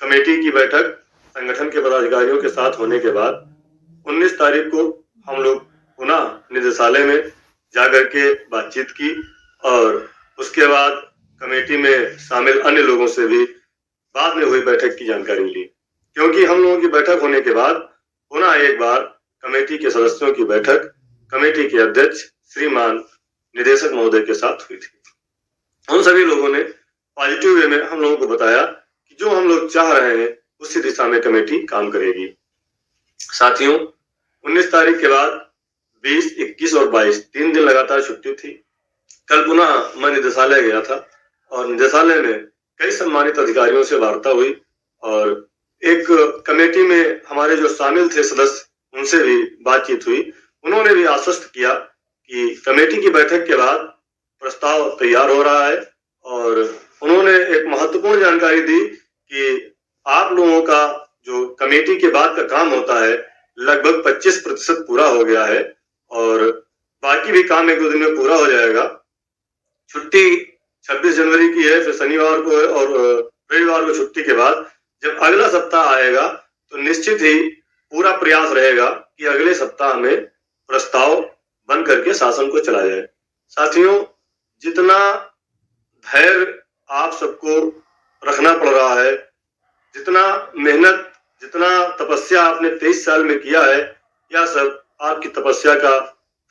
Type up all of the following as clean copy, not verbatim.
Committee की बैठक संगठन के पदाधिकारियों के साथ होने के बाद 19 तारीख को हम लोग पुनः निदेशालय में जाकर के बातचीत की और उसके बाद कमेटी में शामिल अन्य लोगों से भी बाद में हुई बैठक की जानकारी ली, क्योंकि हम लोगों की बैठक होने के बाद पुनः एक बार कमेटी के सदस्यों की बैठक कमेटी के अध्यक्ष श्रीमान निदेशक महोदय के साथ हुई थी। उन सभी लोगों ने पॉजिटिव वे में हम लोगों को बताया कि जो हम लोग चाह रहे हैं उसी दिशा में कमेटी काम करेगी। साथियों, 19 तारीख के बाद 20, 21 और 22 3 दिन लगातार छुट्टी थी। कल पुनः मैं निदेशालय गया था और निदेशालय में कई सम्मानित अधिकारियों से वार्ता हुई और एक कमेटी में हमारे जो शामिल थे सदस्य उनसे भी बातचीत हुई। उन्होंने भी आश्वस्त किया कि कमेटी की बैठक के बाद प्रस्ताव तैयार हो रहा है और उन्होंने एक महत्वपूर्ण जानकारी दी कि आप लोगों का जो कमेटी के बाद का काम होता है लगभग 25% पूरा हो गया है और बाकी भी काम 1-2 दिन में पूरा हो जाएगा। छुट्टी 26 जनवरी की है, फिर शनिवार को है और रविवार को छुट्टी के बाद जब अगला सप्ताह आएगा तो निश्चित ही पूरा प्रयास रहेगा कि अगले सप्ताह में प्रस्ताव बन करके शासन को चला जाए। साथियों, जितना धैर्य आप सबको रखना पड़ रहा है, जितना मेहनत, जितना तपस्या आपने 23 साल में किया है, यह सब आपकी तपस्या का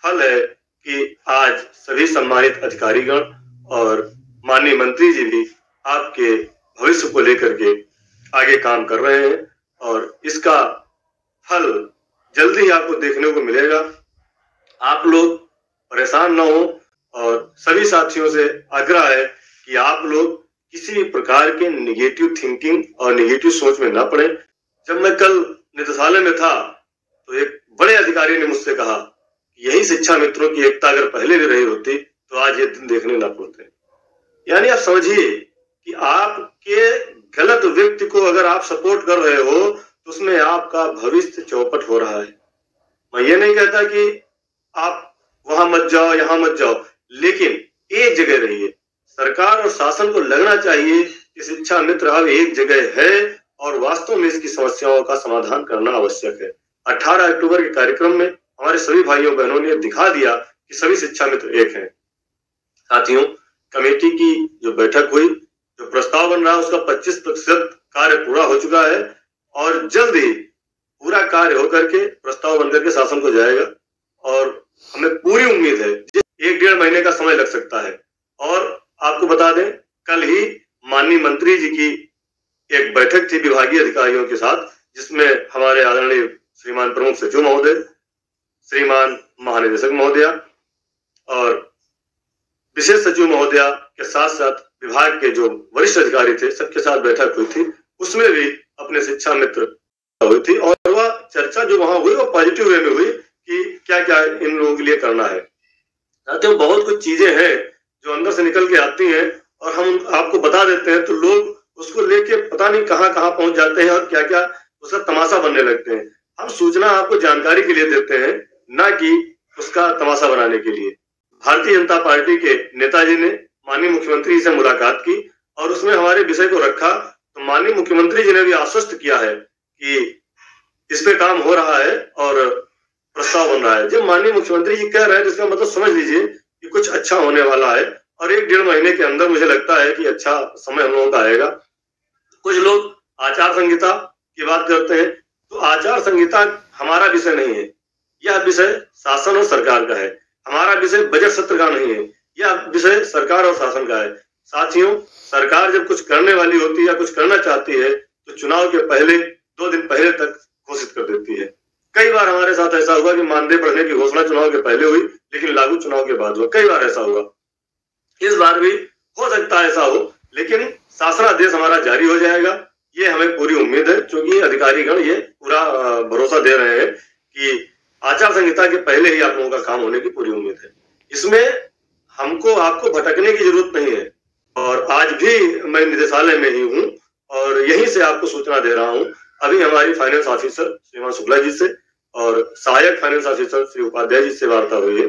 फल है कि आज सभी सम्मानित अधिकारीगण और माननीय मंत्री जी भी आपके भविष्य को लेकर के आगे काम कर रहे हैं और इसका फल जल्दी ही आपको देखने को मिलेगा। आप लोग परेशान न हो और सभी साथियों से आग्रह है कि आप लोग किसी प्रकार के निगेटिव थिंकिंग और निगेटिव सोच में ना पड़े। जब मैं कल निदेशालय में था तो एक बड़े अधिकारी ने मुझसे कहा कि यही शिक्षा मित्रों की एकता अगर पहले भी रही होती तो आज ये दिन देखने ना पड़ते। यानी आप समझिए कि आपके गलत व्यक्ति को अगर आप सपोर्ट कर रहे हो तो उसमें आपका भविष्य चौपट हो रहा है। मैं ये नहीं कहता कि आप वहां मत जाओ, यहां मत जाओ, लेकिन एक जगह रहिए। सरकार और शासन को लगना चाहिए कि शिक्षा मित्र अब एक जगह है और वास्तव में इसकी समस्याओं का समाधान करना आवश्यक है। 18 अक्टूबर के कार्यक्रम में हमारे सभी भाइयों बहनों ने दिखा दिया कि सभी शिक्षा मित्र एक हैं। साथियों, कमेटी की जो बैठक हुई, जो प्रस्ताव बन रहा है उसका 25% कार्य पूरा हो चुका है और जल्द ही पूरा कार्य होकर के प्रस्ताव बनकर के शासन को जाएगा और हमें पूरी उम्मीद है 1-1.5 महीने का समय लग सकता है। और आपको बता दें, कल ही माननीय मंत्री जी की एक बैठक थी विभागीय अधिकारियों के साथ, जिसमें हमारे आदरणीय श्रीमान प्रमुख सचिव महोदय, श्रीमान महानिदेशक महोदया और विशेष सचिव महोदया के साथ साथ विभाग के जो वरिष्ठ अधिकारी थे सबके साथ बैठक हुई थी। उसमें भी अपने शिक्षा मित्र हुई थी और वह चर्चा जो वहां हुई वो पॉजिटिव वे में हुई कि क्या क्या इन लोगों के लिए करना है। साथियों, बहुत कुछ चीजें हैं जो अंदर से निकल के आती हैं और हम आपको बता देते हैं तो लोग उसको लेके पता नहीं कहां कहां पहुंच जाते हैं और क्या क्या उसका तमाशा बनने लगते हैं। हम सूचना आपको जानकारी के लिए देते हैं, ना कि उसका तमाशा बनाने के लिए। भारतीय जनता पार्टी के नेताजी ने माननीय मुख्यमंत्री से मुलाकात की और उसमें हमारे विषय को रखा तो माननीय मुख्यमंत्री जी ने भी आश्वस्त किया है कि इस पे काम हो रहा है और प्रस्ताव बन रहा है। जब माननीय मुख्यमंत्री जी कह रहे हैं तो इसका मतलब समझ लीजिए कि कुछ अच्छा होने वाला है और 1-1.5 महीने के अंदर मुझे लगता है कि अच्छा समय हम लोगों का आएगा। कुछ लोग आचार संहिता की बात करते हैं तो आचार संहिता हमारा विषय नहीं है, यह विषय शासन और सरकार का है। हमारा विषय बजट सत्र का नहीं है, यह विषय सरकार और शासन का है। साथियों, सरकार जब कुछ करने वाली होती है या कुछ करना चाहती है तो चुनाव के पहले 2 दिन पहले तक घोषित कर देती है। कई बार हमारे साथ ऐसा हुआ कि मानदेय बढ़ने की घोषणा चुनाव के पहले हुई लेकिन लागू चुनाव के बाद हुआ। कई बार ऐसा हुआ, इस बार भी हो सकता है ऐसा हो, लेकिन शासनादेश हमारा जारी हो जाएगा, ये हमें पूरी उम्मीद है। क्योंकि अधिकारीगण ये पूरा भरोसा दे रहे हैं कि आचार संहिता के पहले ही आप लोगों का काम होने की पूरी उम्मीद है। इसमें हमको आपको भटकने की जरूरत नहीं है और आज भी मैं निदेशालय में ही हूँ और यहीं से आपको सूचना दे रहा हूँ। अभी हमारी फाइनेंस ऑफिसर श्रीमान शुक्ला जी से और सहायक फाइनेंस ऑफिसर श्री उपाध्याय जी से वार्ता हुई है